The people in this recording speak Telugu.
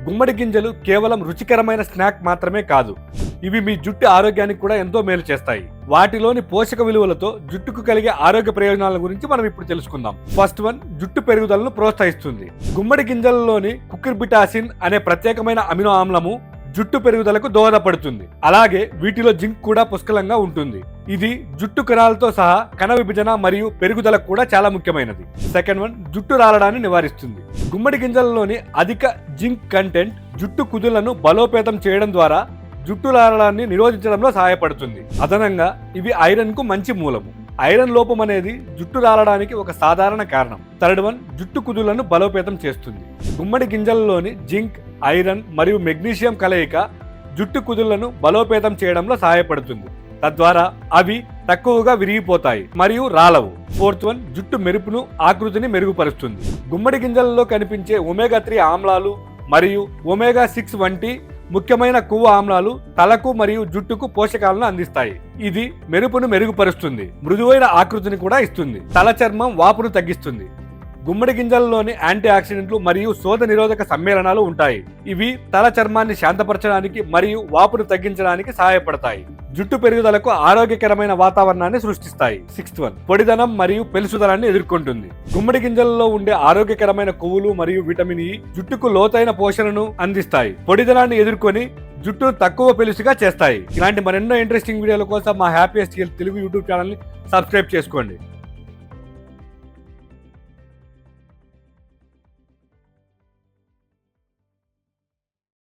గుమ్మడి గింజలు కేవలం రుచికరమైన స్నాక్ మాత్రమే కాదు, ఇవి మీ జుట్టు ఆరోగ్యానికి కూడా ఎంతో మేలు చేస్తాయి. వాటిలోని పోషక విలువలతో జుట్టుకు కలిగే ఆరోగ్య ప్రయోజనాల గురించి మనం ఇప్పుడు తెలుసుకుందాం. ఫస్ట్ వన్, జుట్టు పెరుగుదలను ప్రోత్సహిస్తుంది. గుమ్మడి గింజలలోని కుకుర్బిటాసిన్ అనే ప్రత్యేకమైన అమినో ఆమ్లము జుట్టు పెరుగుదలకు దోహదపడుతుంది. అలాగే వీటిలో జింక్ కూడా పుష్కలంగా ఉంటుంది. ఇది జుట్టు కణాలతో సహా కణ విభజన మరియు పెరుగుదలకు కూడా చాలా ముఖ్యమైనది. సెకండ్ వన్, జుట్టు రాలడాన్ని నివారిస్తుంది. గుమ్మడి గింజలలోని అధిక జింక్ కంటెంట్ జుట్టు కుదులను బలోపేతం చేయడం ద్వారా జుట్టు రాలడాన్ని నిరోధించడంలో సహాయపడుతుంది. అదనంగా ఇవి ఐరన్ కు మంచి మూలము. ఐరన్ లోపం అనేది జుట్టు రాలడానికి ఒక సాధారణ కారణం. థర్డ్ వన్, జుట్టు కుదులను బలోపేతం చేస్తుంది. గుమ్మడి గింజలలోని జింక్, ఐరన్ మరియు మెగ్నీషియం కలయిక జుట్టు కుదులను బలోపేతం చేయడంలో సహాయపడుతుంది. తద్వారా అవి తక్కువగా విరిగిపోతాయి మరియు రాలవు. ఫోర్త్ వన్, జుట్టు మెరుపును, ఆకృతిని మెరుగుపరుస్తుంది. గుమ్మడి గింజలలో కనిపించే ఒమేగా 3 ఆమ్లాలు మరియు ఒమేగా 6 వంటి ముఖ్యమైన కొవ్వు ఆమ్లాలు తలకు మరియు జుట్టుకు పోషకాలను అందిస్తాయి. ఇది మెరుపును మెరుగుపరుస్తుంది, మృదువైన ఆకృతిని కూడా ఇస్తుంది. తల చర్మం వాపును తగ్గిస్తుంది. గుమ్మడి గింజలలోని యాంటీ ఆక్సిడెంట్లు మరియు శోధ నిరోధక సమ్మేళనాలు ఉంటాయి. ఇవి తల చర్మాన్ని శాంతపరచడానికి మరియు వాపును తగ్గించడానికి సహాయపడతాయి. జుట్టు పెరుగుదలకు ఆరోగ్యకరమైన వాతావరణాన్ని సృష్టిస్తాయి. సిక్స్త్ వన్, పొడిదనం మరియు పెలుసుదనాన్ని ఎదుర్కొంటుంది. గుమ్మడి గింజలలో ఉండే ఆరోగ్యకరమైన కొవ్వులు మరియు విటమిన్ ఇ జుట్టుకు లోతైన పోషణను అందిస్తాయి. పొడిదనాన్ని ఎదుర్కొని జుట్టును తక్కువ పెలుసుగా చేస్తాయి. ఇలాంటి మరెన్నో ఇంట్రెస్టింగ్ వీడియోల కోసం మా happiest health Telugu YouTube channel ని సబ్స్క్రైబ్ చేసుకోండి.